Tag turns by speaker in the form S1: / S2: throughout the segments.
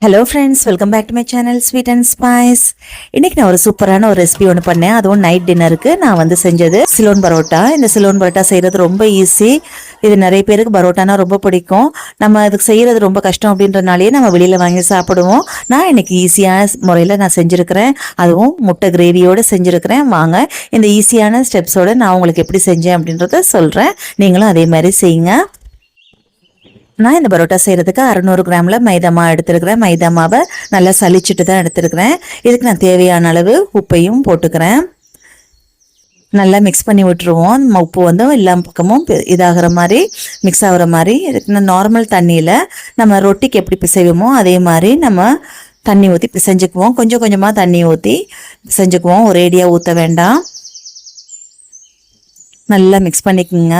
S1: Hello friends, welcome back to my channel sweet and spice. இன்றைக்கி நான் ஒரு சூப்பரான ஒரு ரெசிபி ஒன்று பண்ணேன். அதுவும் நைட் டின்னருக்கு நான் வந்து செஞ்சது சிலோன் பரோட்டா. இந்த சிலோன் பரோட்டா செய்கிறது ரொம்ப ஈஸி. இது நிறைய பேருக்கு பரோட்டானா ரொம்ப பிடிக்கும். நம்ம அதுக்கு செய்கிறது ரொம்ப கஷ்டம் அப்படின்றனாலே நம்ம வெளியில் வாங்கி சாப்பிடுவோம். நான் இன்றைக்கி ஈஸியான முறையில் நான் செஞ்சுருக்கிறேன். அதுவும் முட்டை கிரேவியோடு செஞ்சுருக்கிறேன். வாங்க இந்த ஈஸியான ஸ்டெப்ஸோடு நான் உங்களுக்கு எப்படி செஞ்சேன் அப்படின்றத சொல்கிறேன். நீங்களும் அதே மாதிரி செய்யுங்க. நான் இந்த பரோட்டா செய்கிறதுக்கு 600 கிராமில் மைதா மாவு எடுத்துருக்கிறேன். மைதா மாவை நல்லா சலிச்சுட்டு தான் எடுத்துருக்கிறேன். இதுக்கு நான் தேவையான அளவு உப்பையும் போட்டுக்கிறேன். நல்லா மிக்ஸ் பண்ணி விட்டுருவோம். உப்பு வந்து எல்லா பக்கமும் இதாகிற மாதிரி மிக்ஸ் ஆகிற மாதிரி. இதுக்கு நார்மல் தண்ணியில் நம்ம ரொட்டிக்கு எப்படி பிசைவோமோ அதே மாதிரி நம்ம தண்ணி ஊற்றி பிசைஞ்சுக்குவோம். கொஞ்சம் கொஞ்சமாக தண்ணி ஊற்றி பிசைஞ்சுக்குவோம். ஒரேடியாக ஊற்ற வேண்டாம். நல்லா மிக்ஸ் பண்ணிக்கோங்க.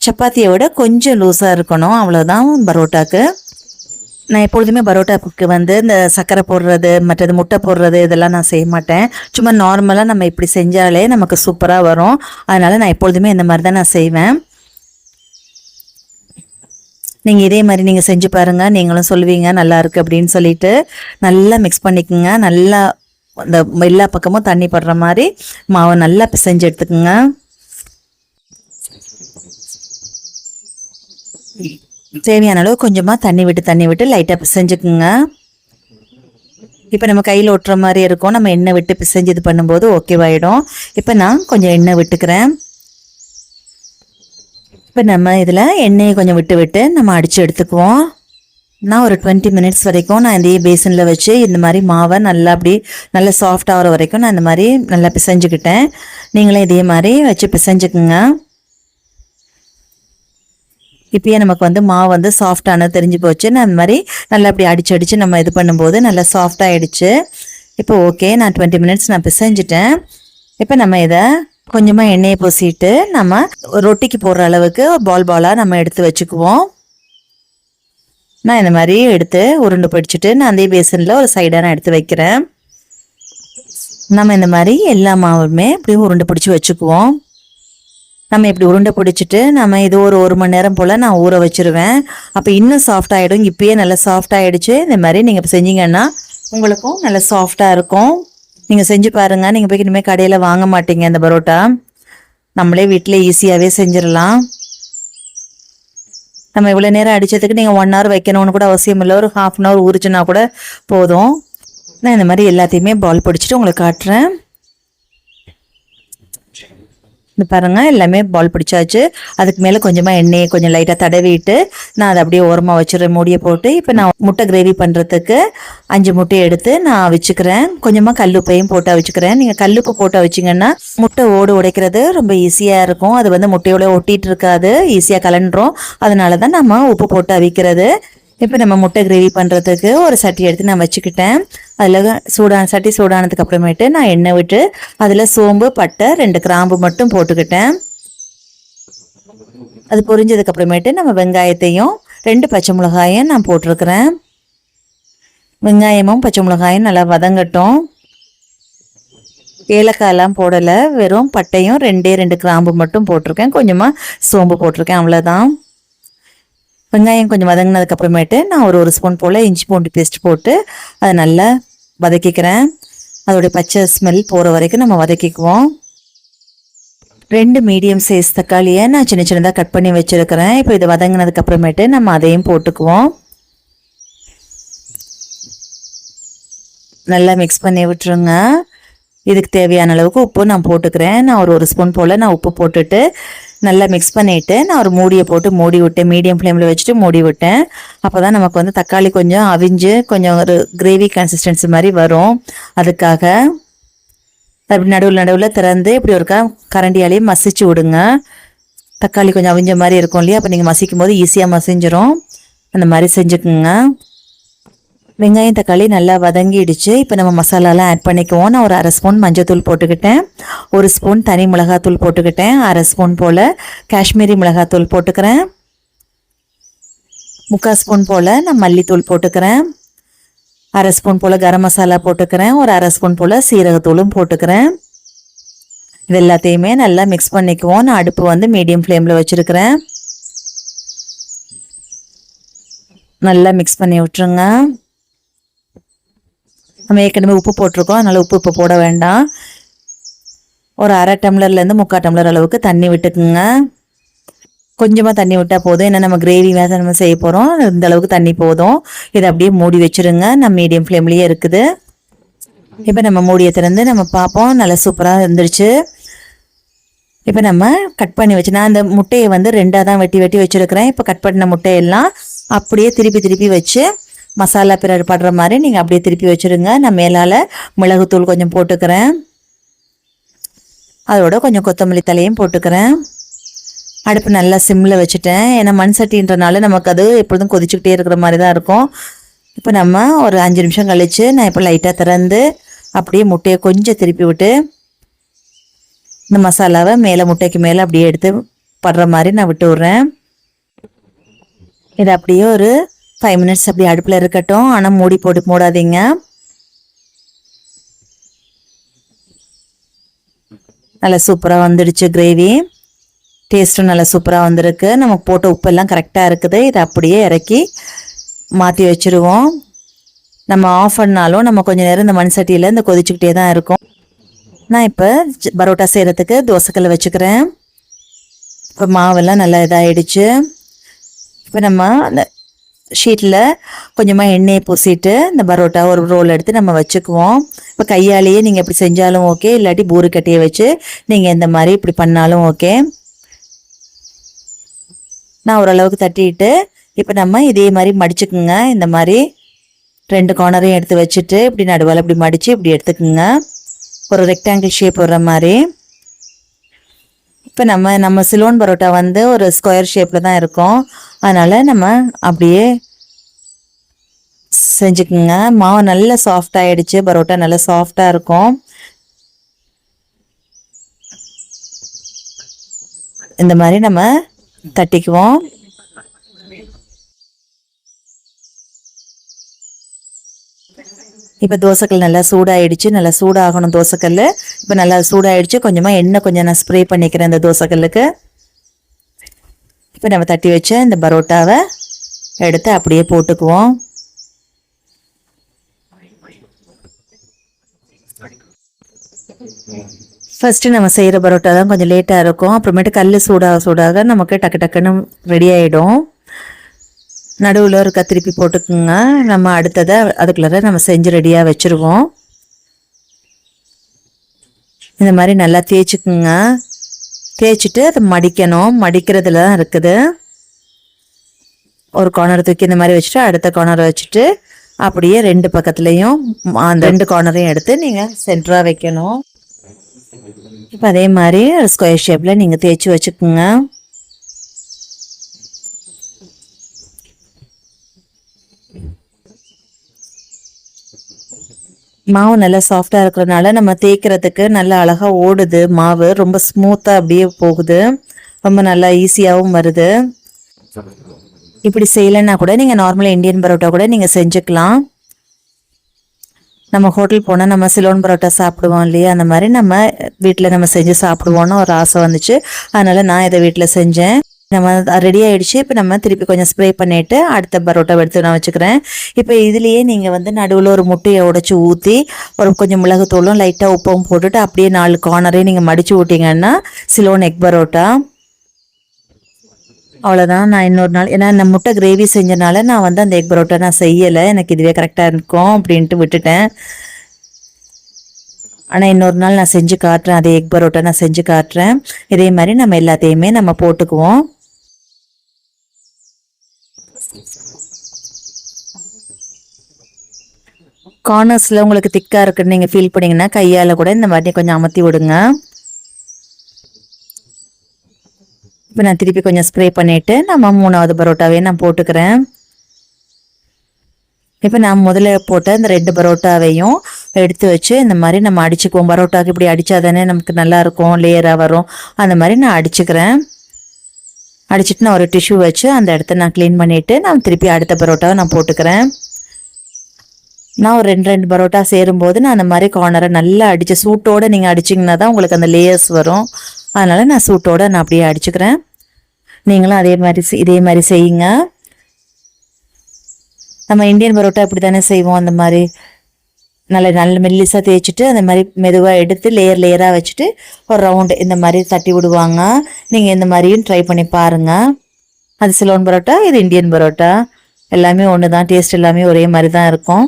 S1: சப்பாத்தியை விட கொஞ்சம் லூஸாக இருக்கணும், அவ்வளோதான் பரோட்டாக்கு. நான் எப்பொழுதுமே பரோட்டாவுக்கு வந்து இந்த சர்க்கரை போடுறது மற்றது முட்டை போடுறது இதெல்லாம் நான் செய்ய மாட்டேன். சும்மா நார்மலாக நம்ம இப்படி செஞ்சாலே நமக்கு சூப்பராக வரும். அதனால் நான் எப்பொழுதுமே இந்த மாதிரி தான் நான் செய்வேன். நீங்கள் இதே மாதிரி நீங்கள் செஞ்சு பாருங்கள். நீங்களும் சொல்லுவீங்க நல்லா இருக்குது அப்படின்னு சொல்லிட்டு. நல்லா மிக்ஸ் பண்ணிக்கோங்க. நல்லா இந்த எல்லா பக்கமும் தண்ணி படுற மாதிரி மாவை நல்லா பிசைஞ்சு எடுத்துக்கோங்க. தேவையான அளவு கொஞ்சமாக தண்ணி விட்டு லைட்டாக பிசைஞ்சுக்குங்க. இப்போ நம்ம கையில் ஒட்டுற மாதிரி இருக்கும். நம்ம எண்ணெய் விட்டு பிசைஞ்சு இது பண்ணும்போது ஓகேவாயிடும். இப்போ நான் கொஞ்சம் எண்ணெய் விட்டுக்கிறேன். இப்போ நம்ம இதில் எண்ணெயை கொஞ்சம் விட்டு நம்ம அடித்து எடுத்துக்குவோம். நான் ஒரு 20 மினிட்ஸ் வரைக்கும் நான் இதே பேசனில் வச்சு இந்த மாதிரி மாவை நல்லா அப்படி நல்லா சாஃப்ட் ஆகிற வரைக்கும் நான் இந்த மாதிரி நல்லா பிசைஞ்சுக்கிட்டேன். நீங்களும் இதே மாதிரி வச்சு பிசைஞ்சுக்குங்க. இப்போயே நமக்கு வந்து மாவு வந்து சாஃப்டானது தெரிஞ்சு போச்சு. நான் இந்த மாதிரி நல்லா அப்படி அடித்து நம்ம இது பண்ணும்போது நல்லா சாஃப்டாகிடுச்சு. இப்போ ஓகே, நான் 20 மினிட்ஸ் நான் பிசைஞ்சிட்டேன். இப்போ நம்ம இதை கொஞ்சமாக எண்ணெயை பூசிட்டு நம்ம ரொட்டிக்கு போடுற அளவுக்கு பாலாக நம்ம எடுத்து வச்சுக்குவோம். நான் இந்த மாதிரி எடுத்து உருண்டை பிடிச்சிட்டு நான் அதே பேசனில் ஒரு சைடாக நான் எடுத்து வைக்கிறேன். நம்ம இந்த மாதிரி எல்லா மாவுமே இப்படி உருண்டை பிடிச்சி வச்சுக்குவோம். நம்ம இப்படி உருண்டை பிடிச்சிட்டு நம்ம இது ஒரு மணி நேரம் போல் நான் ஊற வச்சுருவேன். அப்போ இன்னும் சாஃப்ட் ஆகிடும். இப்பயே நல்லா சாஃப்ட் ஆகிடுச்சு. இந்த மாதிரி நீங்கள் இப்போ செஞ்சீங்கன்னா உங்களுக்கும் நல்லா சாஃப்டாக இருக்கும். நீங்கள் செஞ்சு பாருங்கள். நீங்கள் போய் இனிமேல் கடையில் வாங்க மாட்டீங்க. இந்த பரோட்டா நம்மளே வீட்டில் ஈஸியாகவே செஞ்சிடலாம். நம்ம இவ்வளோ நேரம் அடித்ததுக்கு நீங்கள் 1 hour வைக்கணும்னு கூட அவசியம் இல்லை. ஒரு 1/2 hour ஊறிச்சுன்னா கூட போதும். நான் இந்த மாதிரி எல்லாத்தையுமே பால் பிடிச்சிட்டு உங்களுக்கு காட்டுறேன். இந்த பாருங்கள், எல்லாமே பால் பிடிச்சாச்சு. அதுக்கு மேலே கொஞ்சமாக எண்ணெயை கொஞ்சம் லைட்டாக தடவிட்டு நான் அதை அப்படியே ஓரமாக வச்சுருவேன், மூடியை போட்டு. இப்போ நான் முட்டை கிரேவி பண்ணுறதுக்கு 5 முட்டையை எடுத்து நான் வச்சுக்கிறேன். கொஞ்சமாக கல்லுப்பையும் போட்டு வச்சுக்கிறேன். நீங்கள் கல்லுப்பு போட்டு வச்சிங்கன்னா முட்டை உடைக்கிறது ரொம்ப ஈஸியாக இருக்கும். அது வந்து முட்டையோட ஒட்டிகிட்டு இருக்காது, ஈஸியாக கலண்டுரும். அதனால தான் நம்ம உப்பு போட்டு அவிக்கிறது. இப்போ நம்ம முட்டை கிரேவி பண்ணுறதுக்கு ஒரு சட்டி எடுத்து நான் வச்சுக்கிட்டேன். அதில் சட்டி சூடானதுக்கு அப்புறமேட்டு நான் எண்ணெய் விட்டு அதில் சோம்பு, பட்டை, 2 கிராம்பு மட்டும் போட்டுக்கிட்டேன். அது பொரிஞ்சதுக்கு அப்புறமேட்டு நம்ம வெங்காயத்தையும் 2 பச்சை மிளகாயும் நான் போட்டிருக்கிறேன். வெங்காயமும் பச்சை மிளகாயும் நல்லா வதங்கட்டும். ஏலக்காயெல்லாம் போடலை, வெறும் பட்டையும் 2 கிராம்பு மட்டும் போட்டிருக்கேன். கொஞ்சமாக சோம்பு போட்டிருக்கேன், அவ்வளோதான். வெங்காயம் கொஞ்சம் வதங்கினதுக்கு அப்புறமேட்டு நான் ஒரு ஸ்பூன் போல் இஞ்சி பூண்டு பேஸ்ட் போட்டு அதை நல்லா வதக்கிக்கிறேன். அதோடைய பச்சை ஸ்மெல் போகிற வரைக்கும் நம்ம வதக்கிக்குவோம். 2 மீடியம் சைஸ் தக்காளியை நான் சின்ன சின்னதாக கட் பண்ணி வச்சுருக்கிறேன். இப்போ இது வதங்கினதுக்கு அப்புறமேட்டு நம்ம அதையும் போட்டுக்குவோம். நல்லா மிக்ஸ் பண்ணி விட்டுருங்க. இதுக்கு தேவையான அளவுக்கு உப்பு நான் போட்டுக்கிறேன். நான் ஒரு ஸ்பூன் போல் நான் உப்பு போட்டுட்டு நல்லா மிக்ஸ் பண்ணிவிட்டு நான் ஒரு மூடியை போட்டு மூடி விட்டேன். மீடியம் ஃப்ளேமில் வச்சுட்டு மூடி விட்டேன். அப்போ தான் நமக்கு வந்து தக்காளி கொஞ்சம் அவிஞ்சு கொஞ்சம் ஒரு கிரேவி கன்சிஸ்டன்சி மாதிரி வரும். அதுக்காக அப்படி நடுவில் திறந்து இப்படி ஒரு கரண்டியாலேயே மசிச்சு விடுங்க. தக்காளி கொஞ்சம் அவிஞ்ச மாதிரி இருக்கும் இல்லையா, அப்போ நீங்கள் மசிக்கும் போது ஈஸியாக மசிஞ்சிரும். அந்த மாதிரி செஞ்சுக்குங்க. வெங்காயம் தக்காளி நல்லா வதங்கிடுச்சு. இப்போ நம்ம மசாலாலாம் ஆட் பண்ணிக்குவோம். நான் ஒரு 1/2 ஸ்பூன் மஞ்சள்தூள் போட்டுக்கிட்டேன். 1 ஸ்பூன் தனி மிளகாத்தூள் போட்டுக்கிட்டேன். 1/2 ஸ்பூன் போல் காஷ்மீரி மிளகாத்தூள் போட்டுக்கிறேன். 3/4 ஸ்பூன் போல் நான் மல்லித்தூள் போட்டுக்கிறேன். 1/2 ஸ்பூன் போல் கரம் மசாலா போட்டுக்கிறேன். ஒரு 1/2 ஸ்பூன் போல் சீரகத்தூளும் போட்டுக்கிறேன். இது எல்லாத்தையுமே நல்லா மிக்ஸ் பண்ணிக்குவோம். நான் அடுப்பு வந்து மீடியம் ஃப்ளேமில் வச்சுருக்கிறேன். நல்லா மிக்ஸ் பண்ணி விட்டுருங்க. நம்ம ஏற்கனவே உப்பு போட்டிருக்கோம், அதனால் உப்பு இப்போ போட வேண்டாம். ஒரு அரை டம்ளர்லேருந்து 3/4 டம்ளர் அளவுக்கு தண்ணி விட்டுக்குங்க. கொஞ்சமாக தண்ணி விட்டால் போதும், ஏன்னா நம்ம கிரேவி வேறு நம்ம செய்ய போகிறோம். இந்த அளவுக்கு தண்ணி போதும். இதை அப்படியே மூடி வச்சுருங்க. நம்ம மீடியம் ஃப்ளேம்லேயே இருக்குது. இப்போ நம்ம மூடியை திறந்து நம்ம பார்ப்போம். நல்லா சூப்பராக இருந்துருச்சு. இப்போ நம்ம கட் பண்ணி வச்சு, நான் அந்த முட்டையை வந்து 2ஆக தான் வெட்டி வெட்டி வச்சுருக்கிறேன். இப்போ கட் பண்ண முட்டையெல்லாம் அப்படியே திருப்பி திருப்பி வச்சு மசாலா பிறகு படுற மாதிரி நீங்கள் அப்படியே திருப்பி வச்சுருங்க. நான் மேலால் மிளகுத்தூள் கொஞ்சம் போட்டுக்கிறேன். அதோட கொஞ்சம் கொத்தமல்லி தலையும் போட்டுக்கிறேன். அடுப்பு நல்லா சிம்மில் வச்சுட்டேன். ஏன்னா மண் சட்டின்றனால நமக்கு அது எப்பொழுதும் கொதிச்சுக்கிட்டே இருக்கிற மாதிரி தான் இருக்கும். இப்போ நம்ம ஒரு 5 நிமிஷம் கழித்து நான் இப்போ லைட்டாக திறந்து அப்படியே முட்டையை கொஞ்சம் திருப்பி விட்டு இந்த மசாலாவை மேலே முட்டைக்கு மேலே அப்படியே எடுத்து படுற மாதிரி நான் விட்டு விட்றேன். இது அப்படியே ஒரு 5 மினிட்ஸ் அப்படியே அடுப்பில் இருக்கட்டும். ஆனால் மூடி போட்டு மூடாதீங்க. நல்லா சூப்பராக வந்துடுச்சு கிரேவி. டேஸ்ட்டும் நல்லா சூப்பராக வந்திருக்கு. நமக்கு போட்ட உப்பெல்லாம் கரெக்டாக இருக்குது. இதை அப்படியே இறக்கி மாற்றி வச்சுருவோம். நம்ம ஆஃப் பண்ணாலும் நம்ம கொஞ்சம் நேரம் இந்த மண் சட்டியில் இந்த கொதிச்சுக்கிட்டே தான் இருக்கும். நான் இப்போ பரோட்டா செய்கிறதுக்கு தோசைக்கல்லை வச்சுக்கிறேன். இப்போ மாவெல்லாம் நல்லா இதாகிடுச்சு. இப்போ நம்ம அந்த ஷீட்டில் கொஞ்சமாக எண்ணெயை பூசிட்டு இந்த பரோட்டா ஒரு ரோல் எடுத்து நம்ம வச்சுக்குவோம். இப்போ கையாலேயே நீங்கள் இப்படி செஞ்சாலும் ஓகே, இல்லாட்டி பூரிக்கட்டையை வச்சு நீங்கள் இந்த மாதிரி இப்படி பண்ணாலும் ஓகே. நான் ஓரளவுக்கு தட்டிட்டு இப்போ நம்ம இதே மாதிரி மடிச்சுக்குங்க. இந்த மாதிரி 2 கார்னரையும் எடுத்து வச்சுட்டு இப்படி நடுவால் இப்படி மடித்து இப்படி எடுத்துக்குங்க. ஒரு ரெக்டாங்கிள் ஷேப் வர்ற மாதிரி. இப்போ நம்ம சிலோன் பரோட்டா வந்து ஒரு ஸ்கொயர் ஷேப்பில் தான் இருக்கும். அதனால் நம்ம அப்படியே செஞ்சுக்குங்க. மாவு நல்லா சாஃப்டாகிடுச்சு. பரோட்டா நல்லா சாஃப்டாக இருக்கும். இந்த மாதிரி நம்ம தட்டிக்குவோம். இப்போ தோசைக்கல் நல்லா சூடாகிடுச்சு. நல்லா சூடாகணும் தோசைக்கல். இப்போ நல்லா சூடாகிடுச்சு. கொஞ்சமாக எண்ணெய் கொஞ்சம் நான் ஸ்ப்ரே பண்ணிக்கிறேன் இந்த தோசைக்கல்லுக்கு. இப்போ நம்ம தட்டி வச்ச இந்த பரோட்டாவை எடுத்து அப்படியே போட்டுக்குவோம். ஃபஸ்ட்டு நம்ம செய்கிற பரோட்டா தான் கொஞ்சம் லேட்டாக இருக்கும். அப்புறமேட்டு கல் சூடாக நமக்கு டக்கு டக்குன்னு ரெடி ஆகிடும். நடுவில் ஒரு திருப்பி போட்டுக்குங்க. நம்ம அடுத்ததை அதுக்குள்ளே நம்ம செஞ்சு ரெடியாக வச்சுருவோம். இந்த மாதிரி நல்லா தேய்ச்சிக்குங்க. தேய்ச்சிட்டு அதை மடிக்கணும். மடிக்கிறதுல தான் இருக்குது. ஒரு கார்னர் தூக்கி இந்த மாதிரி வச்சுட்டு அடுத்த கார்னரை வச்சுட்டு அப்படியே 2 பக்கத்துலேயும் அந்த 2 கார்னரையும் எடுத்து நீங்கள் சென்டராக வைக்கணும். இப்போ அதே மாதிரி ஸ்கொயர் ஷேப்பில் நீங்கள் தேய்ச்சி வச்சுக்குங்க. மாவு நல்லா சாஃப்டாக இருக்கிறதுனால நம்ம தேய்க்கிறதுக்கு நல்லா அழகாக ஓடுது. மாவு ரொம்ப ஸ்மூத்தாக அப்படியே போகுது. ரொம்ப நல்லா ஈஸியாகவும் வருது. இப்படி செய்யலைன்னா கூட நீங்கள் நார்மலாக இந்தியன் பரோட்டா கூட நீங்கள் செஞ்சுக்கலாம். நம்ம ஹோட்டல் போனால் நம்ம சிலோன் பரோட்டா சாப்பிடுவோம் இல்லையா, அந்த மாதிரி நம்ம வீட்டில் நம்ம செஞ்சு சாப்பிடுவோன்னு ஒரு ஆசை வந்துச்சு. அதனால் நான் இதை வீட்டில் செஞ்சேன். நம்ம ரெடி ஆகிடுச்சு. இப்போ நம்ம திருப்பி கொஞ்சம் ஸ்ப்ரே பண்ணிவிட்டு அடுத்த பரோட்டா எடுத்து நான் வச்சுக்கிறேன். இப்போ இதுலேயே நீங்கள் வந்து நடுவில் ஒரு முட்டையை உடைச்சி ஊற்றி ஒரு கொஞ்சம் மிளகுத்தூளும் லைட்டாக உப்பும் போட்டுட்டு அப்படியே 4 கார்னரையும் நீங்கள் மடித்து விட்டிங்கன்னா சிலோன் எக் பரோட்டா. அவ்வளோதான். நான் இன்னொரு நாள், ஏன்னா இந்த முட்டை கிரேவி செஞ்சனால நான் வந்து அந்த எக் பரோட்டா நான் செய்யலை. எனக்கு இதுவே கரெக்டாக இருக்கும் அப்படின்ட்டு விட்டுட்டேன். ஆனால் இன்னொரு நாள் நான் செஞ்சு காட்டுறேன். அதே எக் பரோட்டா நான் செஞ்சு காட்டுறேன். இதே மாதிரி நம்ம எல்லாத்தையுமே நம்ம போட்டுக்குவோம். கார்னர்ஸில் உங்களுக்கு திக்காக இருக்குன்னு நீங்கள் ஃபீல் பண்ணிங்கன்னா கையால் கூட இந்த மாதிரி கொஞ்சம் அமர்த்தி விடுங்க. இப்போ நான் திருப்பி கொஞ்சம் ஸ்ப்ரே பண்ணிவிட்டு நம்ம 3வது பரோட்டாவே நான் போட்டுக்கிறேன். இப்போ நான் முதல்ல போட்ட இந்த 2 பரோட்டாவையும் எடுத்து வச்சு இந்த மாதிரி நம்ம அடிச்சுக்குவோம். பரோட்டாவுக்கு இப்படி அடித்தா தானே நமக்கு நல்லாயிருக்கும், லேயராக வரும். அந்த மாதிரி நான் அடிச்சுக்கிறேன். அடிச்சுட்டு நான் ஒரு டிஷ்யூ வச்சு அந்த இடத்த நான் க்ளீன் பண்ணிவிட்டு நான் திருப்பி அடுத்த பரோட்டாவை நான் போட்டுக்கிறேன். நான் ஒரு 2 பரோட்டா சேரும்போது நான் அந்த மாதிரி கார்னரை நல்லா அடித்து சூட்டோடு நீங்கள் அடிச்சிங்கன்னா தான் உங்களுக்கு அந்த லேயர்ஸ் வரும். அதனால் நான் சூட்டோடு நான் அப்படியே அடிச்சுக்கிறேன். நீங்களும் இதே மாதிரி செய்யுங்க. நம்ம இந்தியன் பரோட்டா இப்படி தானே செய்வோம். அந்த மாதிரி நல்ல மெல்லிசாக தேய்ச்சிட்டு அந்த மாதிரி மெதுவாக எடுத்து லேயராக வச்சுட்டு ஒரு ரவுண்டு இந்த மாதிரி தட்டி விடுவாங்க. நீங்கள் இந்த மாதிரியும் ட்ரை பண்ணி பாருங்கள். அது சிலோன் பரோட்டா, இது இந்தியன் பரோட்டா, எல்லாமே ஒன்று தான். டேஸ்ட் எல்லாமே ஒரே மாதிரி தான் இருக்கும்.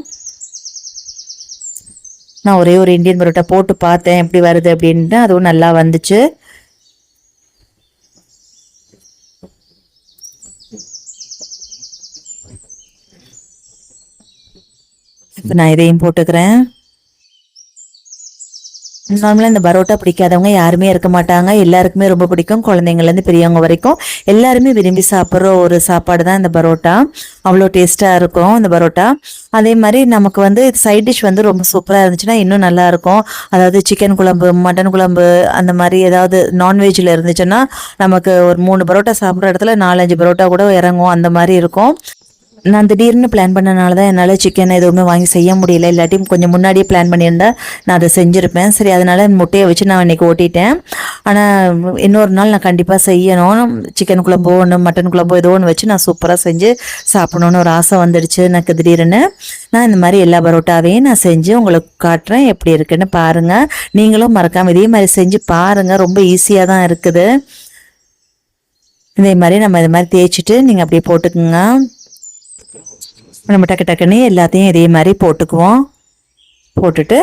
S1: நான் ஒரே ஒரு இந்தியன் பரோட்டா போட்டு பார்த்தேன் எப்படி வருது அப்படின்ட்டு, அதுவும் நல்லா வந்துச்சு. இப்போ நான் இதையும் போட்டுக்கிறேன். நார்மலாக இந்த பரோட்டா பிடிக்காதவங்க யாருமே இருக்க மாட்டாங்க. எல்லாருக்குமே ரொம்ப பிடிக்கும். குழந்தைங்கள்லேருந்து பெரியவங்க வரைக்கும் எல்லாருமே விரும்பி சாப்பிட்ற ஒரு சாப்பாடு தான் இந்த பரோட்டா. அவ்வளோ டேஸ்ட்டாக இருக்கும் இந்த பரோட்டா. அதே மாதிரி நமக்கு வந்து சைட் டிஷ் வந்து ரொம்ப சூப்பராக இருந்துச்சுன்னா இன்னும் நல்லாயிருக்கும். அதாவது சிக்கன் குழம்பு, மட்டன் குழம்பு, அந்த மாதிரி ஏதாவது நான்வெஜ்ஜில் இருந்துச்சுன்னா நமக்கு ஒரு 3 பரோட்டா சாப்பிட்ற இடத்துல 4-5 பரோட்டா கூட இறங்கும். அந்த மாதிரி இருக்கும். நான் திடீர்னு பிளான் பண்ணனால தான் என்னால் சிக்கன் எதுவுமே வாங்கி செய்ய முடியல. இல்லாட்டி கொஞ்சம் முன்னாடியே பிளான் பண்ணியிருந்தா நான் அதை செஞ்சுருப்பேன். சரி, அதனால் முட்டையை வச்சு நான் இன்றைக்கி ஓட்டிட்டேன். ஆனால் இன்னொரு நாள் நான் கண்டிப்பாக செய்யணும். சிக்கன் குழம்போ ஒன்று, மட்டன் குழம்போ ஏதோ ஒன்று வச்சு நான் சூப்பராக செஞ்சு சாப்பிடணுன்னு ஒரு ஆசை வந்துடுச்சு எனக்கு திடீர்னு. நான் இந்த மாதிரி எல்லா பரோட்டாவையும் நான் செஞ்சு உங்களுக்கு காட்டுறேன், எப்படி இருக்குன்னு பாருங்கள். நீங்களும் மறக்காமல் இதே மாதிரி செஞ்சு பாருங்கள். ரொம்ப ஈஸியாக தான் இருக்குது. இதே மாதிரி நம்ம இது மாதிரி தேய்ச்சிட்டு நீங்கள் அப்படியே போட்டுக்குங்க. நம்ம டக்குன்னு எல்லாத்தையும் இதே மாதிரி போட்டுக்குவோம். போட்டுட்டு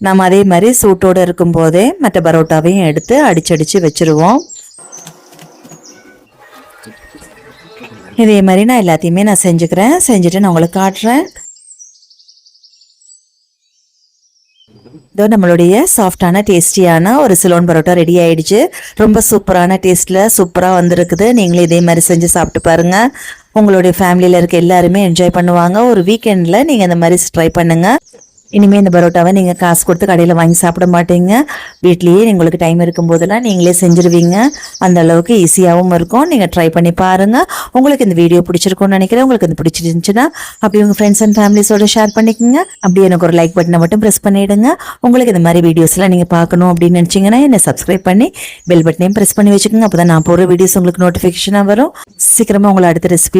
S1: நம்ம அதே மாதிரி சூட்டோடு இருக்கும்போதே மற்ற பரோட்டாவையும் எடுத்து அடிச்சு வச்சுருவோம். இதே மாதிரி நான் எல்லாத்தையுமே நான் செஞ்சுக்கிறேன். செஞ்சுட்டு நான் உங்களுக்கு காட்டுறேன். இதோ நம்மளுடைய சாஃப்டான டேஸ்டியான ஒரு சிலோன் பரோட்டா ரெடி ஆயிடுச்சு. ரொம்ப சூப்பரான டேஸ்ட்டில் சூப்பராக வந்திருக்குது. நீங்களும் இதே மாதிரி செஞ்சு சாப்பிட்டு பாருங்கள். உங்களுடைய ஃபேமிலியில் இருக்க எல்லாருமே என்ஜாய் பண்ணுவாங்க. ஒரு வீக்கெண்டில் நீங்கள் இந்த மாதிரி ட்ரை பண்ணுங்கள். இனிமேல் இந்த பரோட்டாவை நீங்கள் காசு கொடுத்து கடையில் வாங்கி சாப்பிட மாட்டீங்க. வீட்லேயே உங்களுக்கு டைம் இருக்கும்போதெல்லாம் நீங்களே செஞ்சுருவீங்க. அந்த அளவுக்கு ஈஸியாகவும் இருக்கும். நீங்கள் ட்ரை பண்ணி பாருங்கள். உங்களுக்கு இந்த வீடியோ பிடிச்சிருக்கும்னு நினைக்கிறேன். உங்களுக்கு இந்த பிடிச்சிருந்துச்சுன்னா அப்படி உங்கள் ஃப்ரெண்ட்ஸ் அண்ட் ஃபேமிலிஸோட ஷேர் பண்ணிக்கோங்க. அப்படியே எனக்கு ஒரு லைக் பட்டனை மட்டும் ப்ரெஸ் பண்ணிவிடுங்க. உங்களுக்கு இந்த மாதிரி வீடியோஸ்லாம் நீங்கள் பார்க்கணும் அப்படின்னு நினச்சிங்கன்னா என்னை சப்ஸ்கிரைப் பண்ணி பெல் பட்டனையும் ப்ரெஸ் பண்ணி வச்சுக்கோங்க. அப்போ தான் நான் போகிற வீடியோஸ் உங்களுக்கு நோட்டிஃபிகேஷனாக வரும். சீக்கிரமாக உங்களை அடுத்த ரெசிபி